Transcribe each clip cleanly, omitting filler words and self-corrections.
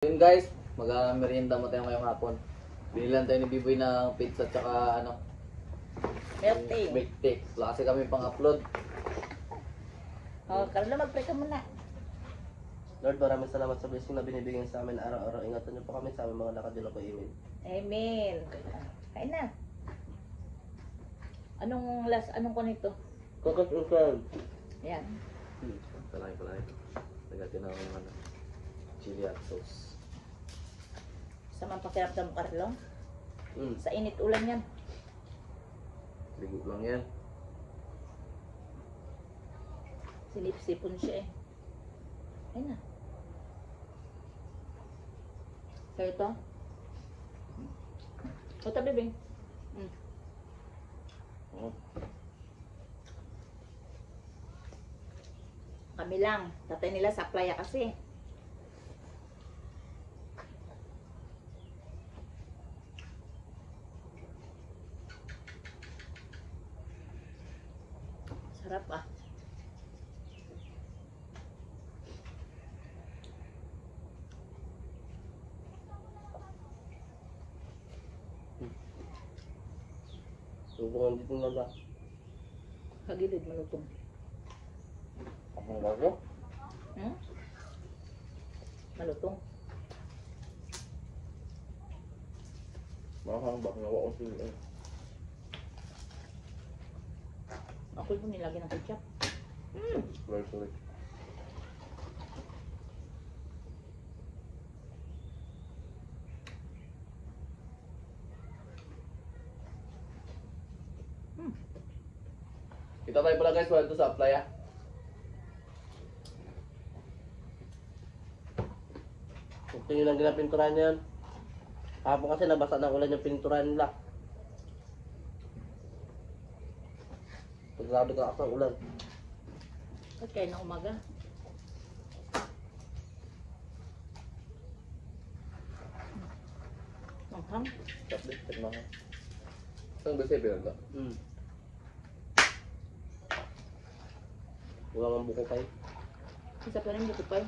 Yun guys, mag-merienda mo tayo ngayong hapon. Binilan tayo ni Biboy ng pizza tsaka Milk tea. milk tea. Wala kasi kami pang-upload. Carlo, mag-pray ka muna. Lord, maraming salamat sa blessing na binibigyan sa amin araw-araw. Ingatan niyo po kami sa aming mga lakad ko. Amen. Amen. Kain na. Anong ko nito? Coconut and Yan. Palay. Nagatin ako ng chili at sauce. Samang pakiramdam mo, Carlo. Mm. Sa init ulan yan. Ligo lang yan. Sinip-sipon siya eh. Ayun na. So ito. O tabi, Bing. Oh. Kami lang. Tatay nila sa playa kasi. Sarap ah. Subungan dito na ba? Kagilid malutong. Ang bago? Hmm? Malutong. Mahang bak nawa ko sila. Ako yung nilagyan ng ketchup. Sorry. Kita tayo pala guys, wala sa playa. Gusto nyo lang ginapinturahan niya yan. Kahapon kasi nabasa ng ulan yung pinturahan nila. Paglabi ka ako ng ulan. At kayo na umaga. Manghang. Tapos, tignan ko. Saan ba siya pinagda? Wala nga buko pa eh. Isa pa rin buko pa eh.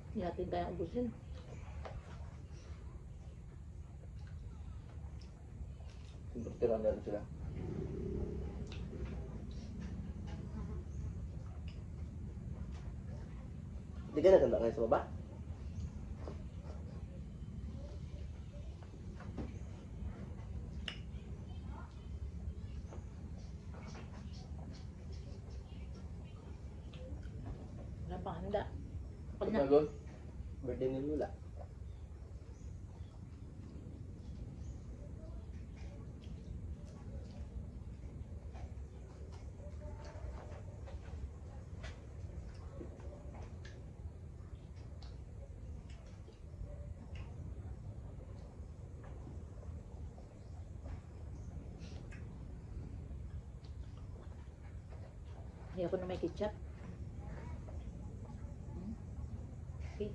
Hindi natin kaya ubusin. Tiran na rin sila. Hindi ka naganda ngayon sa baba? Wala pang handa. Pag na. Pagod? Birthday ni Lula. Ayoko na may ketchup. Okay.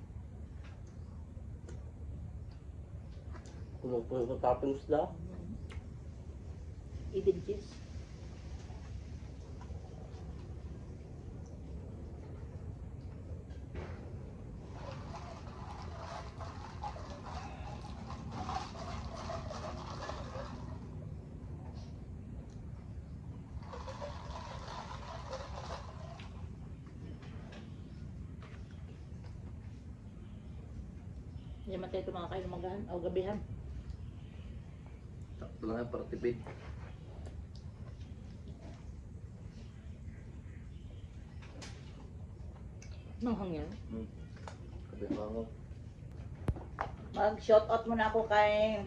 Puno-puno sa toppings na. Even cheese. Hindi naman tayo tumakain umagahan o gabihan. Sakto lang yan para tipid. Manghang yan. Kabit lang ako. Mag-shoutout muna ako kay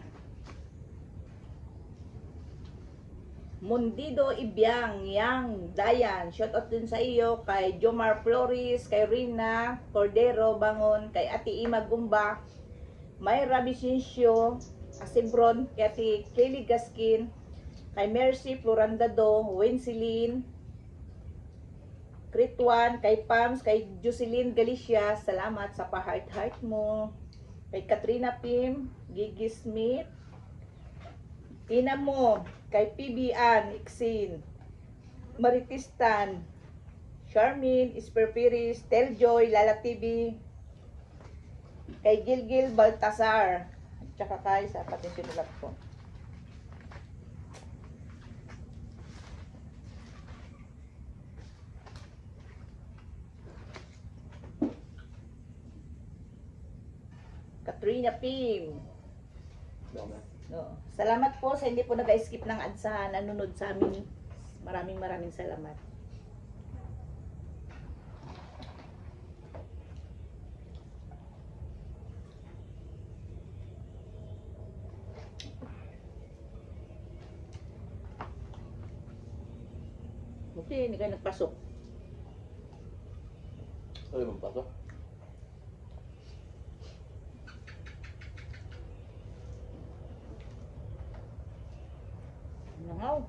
Mundido Ibiang, Yang, Dayan. Shoutout din sa iyo kay Jomar Flores, kay Rina Cordero Bangon, kay Ate Ima Gumba, Mayra Vicencio Asibron, kay Ate Kelly Gaskin, kay Mercy Florandado, Wenceline, Crit1, kay Pams, kay Jocelyn Galicia, salamat sa pa-heart-heart mo. Kay Katrina Pim, Gigi Smith, Ina mo, kay PB Iksin, Maritistan, Charmin, Esperpiris, Teljoy, Lala TV, kay Gilgil Baltasar, at saka kay sa pati sinulat ko. Katrina Pim. No. Salamat po sa hindi po nag-skip ng ads sa nanonood sa amin. Maraming salamat. Buti hindi kayo nagpasok. Ay, magpasok. Nangaw.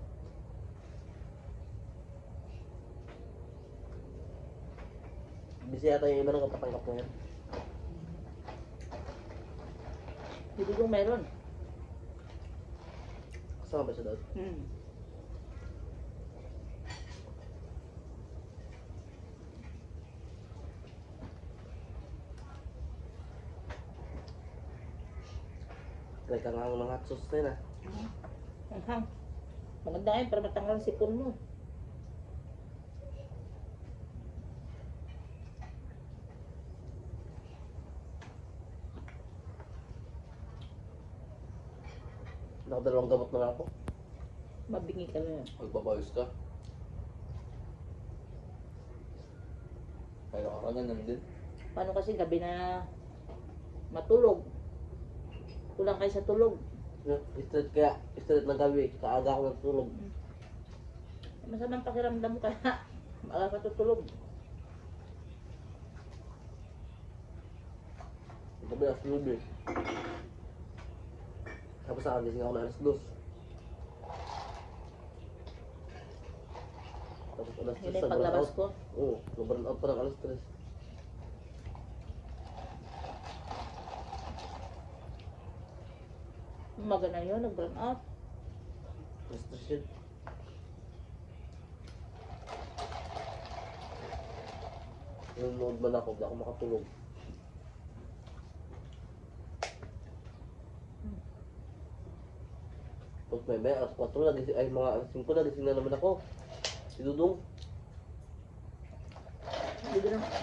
Busy yata yung iba ng kapatanggap na yan. Hindi ko meron. Kasama ba siya doon? Try ka nga ng mga hot sauce na yun ah. Anghang. Maganda yun para matanggal ang sipon mo. Nakadalawang gamot na ako. Mabingi ka na. Magbabayos ka. Kaya nakarangan din. Paano kasi gabi na matulog? Kulang kayo sa tulog. Straight ng gabi, kaaga ako natulog. Masamang pakiramdam mo kaya maaga ka tutulog. Gabi alas 9. Tapos nakagising ako na alas 2. Tapos alas 3 Yun na yung paglabas ko. Oo, nag-burn out pa ng alas 3. Umaga na yun, nag-burn out. Alas 3 yun. Nanonood man ako, hindi ako makatulog. Pag may alas 4 na, ay mga alas 5 na, gising na naman ako. Si Dudong.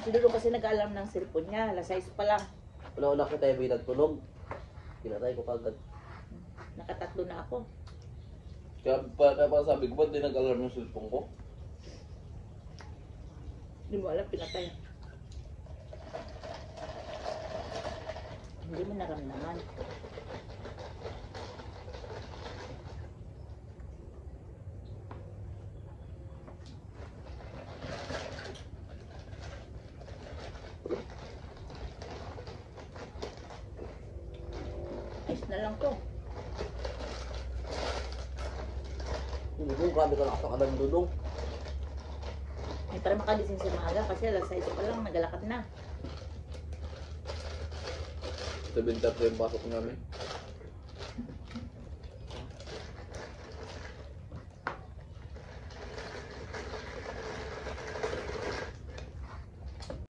Si Dudong kasi nag-alarm ng cellphone niya, alas 6 pa lang. Una-una ko tayo binagtunog. Pinatay ko kagad. Nakatatlo na ako. Kaya pa sabi ko, ba't di nag-alarm yung cellphone ko? Hindi mo alam, pinatay. Hindi mo naramdaman. Ayos na lang to. Dudong, grabe ka nakasakalan ng Dudong. Ay, para makagising sa maaga kasi alas 6 pa lang, nagalakad na. 7:30 yung pasok namin.